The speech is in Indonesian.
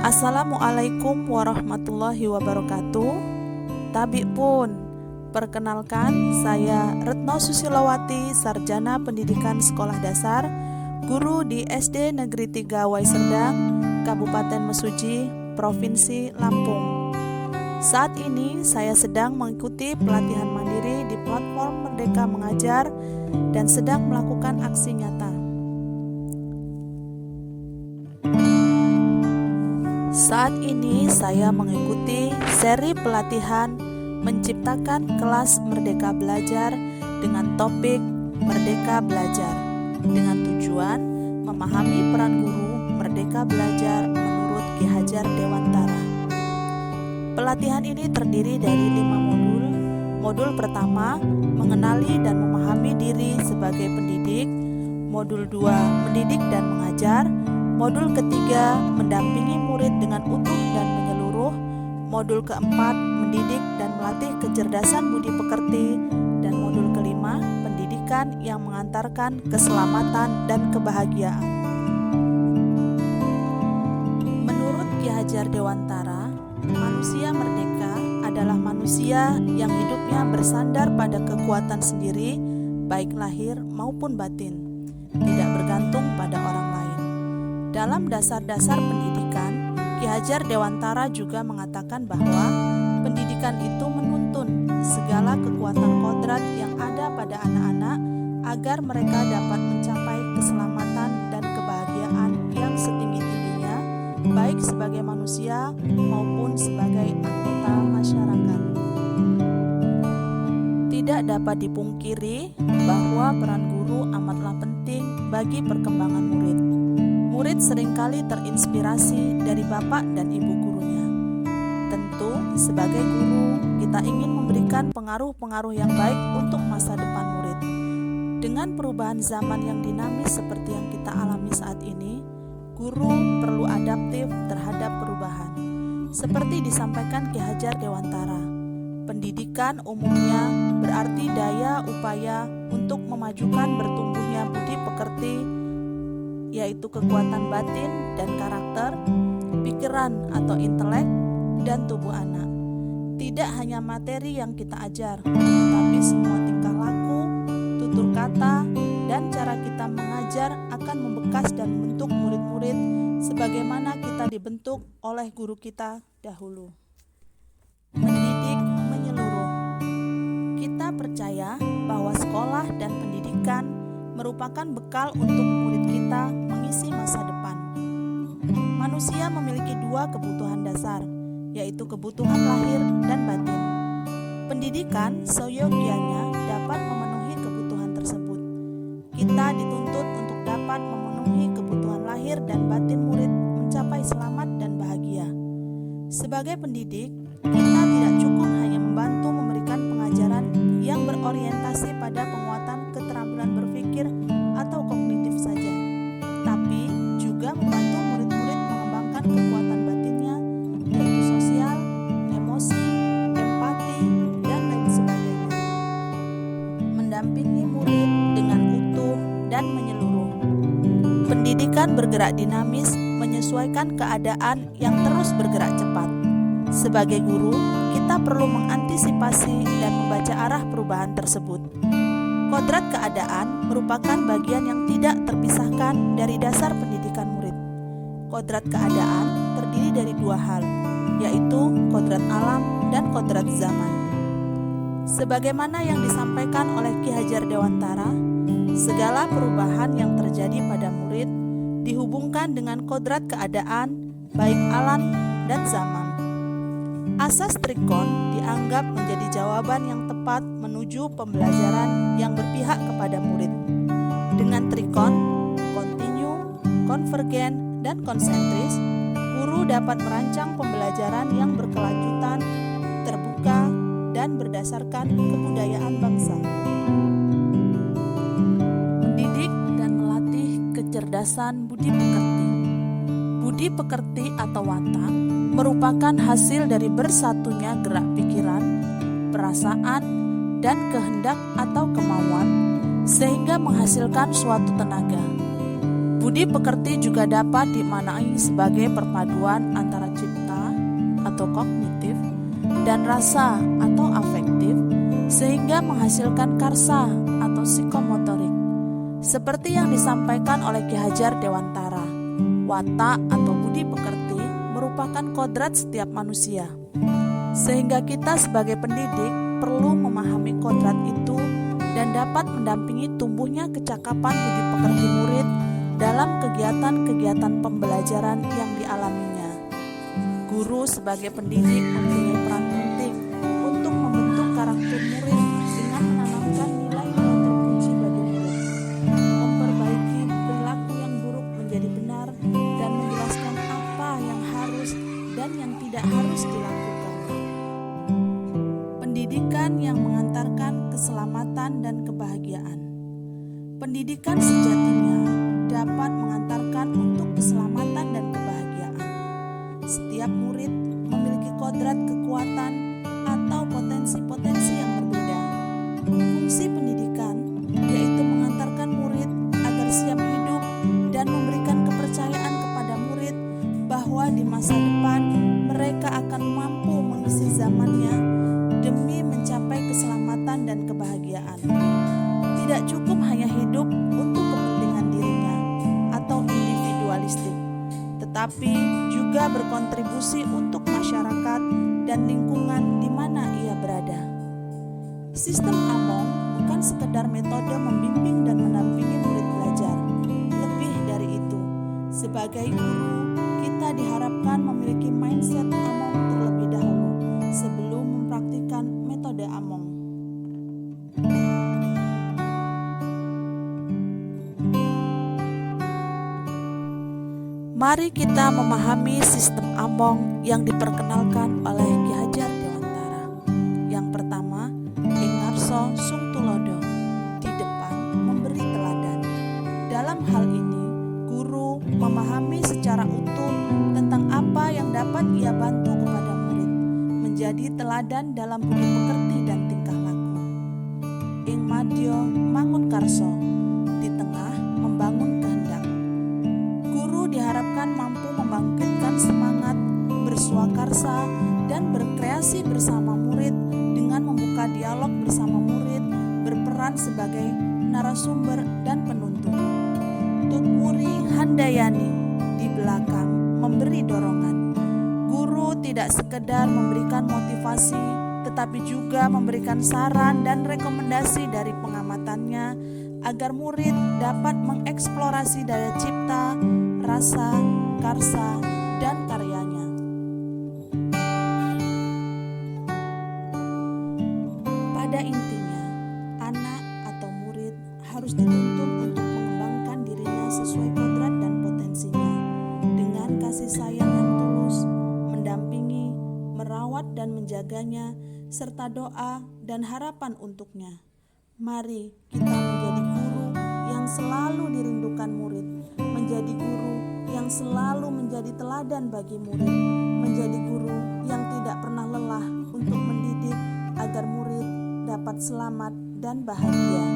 Assalamualaikum warahmatullahi wabarakatuh. Tabik pun, perkenalkan saya Retno Susilowati, Sarjana Pendidikan Sekolah Dasar, guru di SD Negeri 3 Waiserdang, Kabupaten Mesuji, Provinsi Lampung. Saat ini saya sedang mengikuti pelatihan mandiri di platform Merdeka Mengajar dan sedang melakukan aksi nyata. Saat ini saya mengikuti seri pelatihan menciptakan kelas Merdeka Belajar dengan topik Merdeka Belajar dengan tujuan memahami peran guru Merdeka Belajar menurut Ki Hajar Dewantara. Pelatihan ini terdiri dari 5 modul. Modul pertama, mengenali dan memahami diri sebagai pendidik. Modul 2, mendidik dan mengajar. Modul ketiga, mendampingi murid dengan utuh dan menyeluruh. Modul keempat, mendidik dan melatih kecerdasan budi pekerti. Dan modul kelima, pendidikan yang mengantarkan keselamatan dan kebahagiaan. Menurut Ki Hajar Dewantara, manusia merdeka adalah manusia yang hidupnya bersandar pada kekuatan sendiri, baik lahir maupun batin, tidak bergantung pada orang lain. Dalam dasar-dasar pendidikan, Ki Hajar Dewantara juga mengatakan bahwa pendidikan itu menuntun segala kekuatan kodrat yang ada pada anak-anak agar mereka dapat mencapai keselamatan dan kebahagiaan yang setinggi-tingginya, baik sebagai manusia maupun sebagai anggota masyarakat. Tidak dapat dipungkiri bahwa peran guru amatlah penting bagi perkembangan murid. Murid seringkali terinspirasi dari bapak dan ibu gurunya. Tentu, sebagai guru, kita ingin memberikan pengaruh-pengaruh yang baik untuk masa depan murid. Dengan perubahan zaman yang dinamis seperti yang kita alami saat ini, guru perlu adaptif terhadap perubahan. Seperti disampaikan Ki Hajar Dewantara, pendidikan umumnya berarti daya upaya untuk memajukan bertumbuhnya budi pekerti, yaitu kekuatan batin dan karakter, pikiran atau intelek, dan tubuh anak. Tidak hanya materi yang kita ajar, tetapi semua tingkah laku, tutur kata, dan cara kita mengajar akan membekas dan membentuk murid-murid sebagaimana kita dibentuk oleh guru kita dahulu. Mendidik menyeluruh. Kita percaya bahwa sekolah dan pendidikan merupakan bekal untuk murid kita mengisi masa depan. Manusia memiliki 2 kebutuhan dasar, yaitu kebutuhan lahir dan batin. Pendidikan seyogianya dapat memenuhi kebutuhan tersebut. Kita dituntut untuk dapat memenuhi kebutuhan lahir dan batin murid mencapai selamat dan bahagia. Sebagai pendidik, kita tidak cukup hanya membantu memberikan pengajaran yang berorientasi pada penguatan keterampilan berpikir atau kognitif saja, tapi juga membantu murid-murid mengembangkan kekuatan batinnya, yaitu sosial, emosi, empati, dan lain sebagainya. Mendampingi murid dengan utuh dan menyeluruh. Pendidikan bergerak dinamis, menyesuaikan keadaan yang terus bergerak cepat. Sebagai guru, kita perlu mengantisipasi dan membaca arah perubahan tersebut. Kodrat keadaan merupakan bagian yang tidak terpisahkan dari dasar pendidikan murid. Kodrat keadaan terdiri dari 2 hal, yaitu kodrat alam dan kodrat zaman. Sebagaimana yang disampaikan oleh Ki Hajar Dewantara, segala perubahan yang terjadi pada murid dihubungkan dengan kodrat keadaan, baik alam dan zaman. Asas trikon dianggap menjadi jawaban yang tepat menuju pembelajaran yang berpihak kepada murid. Dengan trikon, kontinu, konvergen, dan konsentris, guru dapat merancang pembelajaran yang berkelanjutan, terbuka, dan berdasarkan kebudayaan bangsa. Mendidik dan melatih kecerdasan budi pekerti. Budi pekerti atau watak merupakan hasil dari bersatunya gerak pikiran, perasaan, dan kehendak atau kemauan sehingga menghasilkan suatu tenaga. Budi pekerti juga dapat dimaknai sebagai perpaduan antara cipta atau kognitif dan rasa atau afektif, sehingga menghasilkan karsa atau psikomotorik. Seperti yang disampaikan oleh Ki Hajar Dewantara, watak atau budi pekerti merupakan kodrat setiap manusia. Sehingga kita sebagai pendidik perlu memahami kodrat itu dan dapat mendampingi tumbuhnya kecakapan budi pekerti murid dalam kegiatan-kegiatan pembelajaran yang dialaminya. Guru sebagai pendidik mempunyai peran penting untuk membentuk karakter murid dengan menanamkan nilai-nilai terkunci bagi murid, memperbaiki perilaku yang buruk menjadi benar, dan menjelaskan apa yang harus dan yang tidak harus dilakukan. Pendidikan yang mengantarkan keselamatan dan kebahagiaan. Pendidikan sejatinya dapat mengantarkan untuk keselamatan dan kebahagiaan. Setiap murid memiliki kodrat kekuatan atau potensi-potensi yang berbeda. Fungsi pendidikan yaitu mengantarkan murid agar siap hidup dan memberikan kepercayaan kepada murid bahwa di masa depan mereka akan mampu mengisi zamannya demi mencapai keselamatan dan kebahagiaan. Tidak cukup hanya hidup untuk kepentingan dirinya atau individualistik, tetapi juga berkontribusi untuk masyarakat dan lingkungan di mana ia berada. Sistem Among bukan sekedar metode membimbing dan mendampingi murid belajar. Lebih dari itu, sebagai guru, kita diharapkan memiliki mindset Among terlebih dahulu sebelum mempraktikkan metode Among. Mari kita memahami sistem Among yang diperkenalkan oleh Ki Hajar Dewantara. Yang pertama, Ing ngarsa sung tulodo, di depan memberi teladan. Dalam hal ini, guru memahami secara utuh tentang apa yang dapat ia bantu kepada murid, menjadi teladan dalam budi pekerti dan tingkah laku. Ing madya mangun karso, di tengah membangun kehendak. Guru diharapkan mampu membangkitkan semangat, bersuakarsa, dan berkreasi bersama murid dengan membuka dialog bersama murid, berperan sebagai narasumber dan penuntun. Tutwuri Handayani di belakang memberi dorongan. Guru tidak sekedar memberikan motivasi, tetapi juga memberikan saran dan rekomendasi dari pengamatannya agar murid dapat mengeksplorasi daya cipta, rasa, karsa, dan karyanya. Pada intinya, anak atau murid harus dituntun untuk mengembangkan dirinya sesuai kodrat dan potensinya, dengan kasih sayang yang tulus, mendampingi, merawat dan menjaganya, serta doa dan harapan untuknya. Mari kita menjadi guru yang selalu dirindukan murid, menjadi guru yang selalu menjadi teladan bagi murid, menjadi guru yang tidak pernah lelah untuk mendidik agar murid dapat selamat dan bahagia.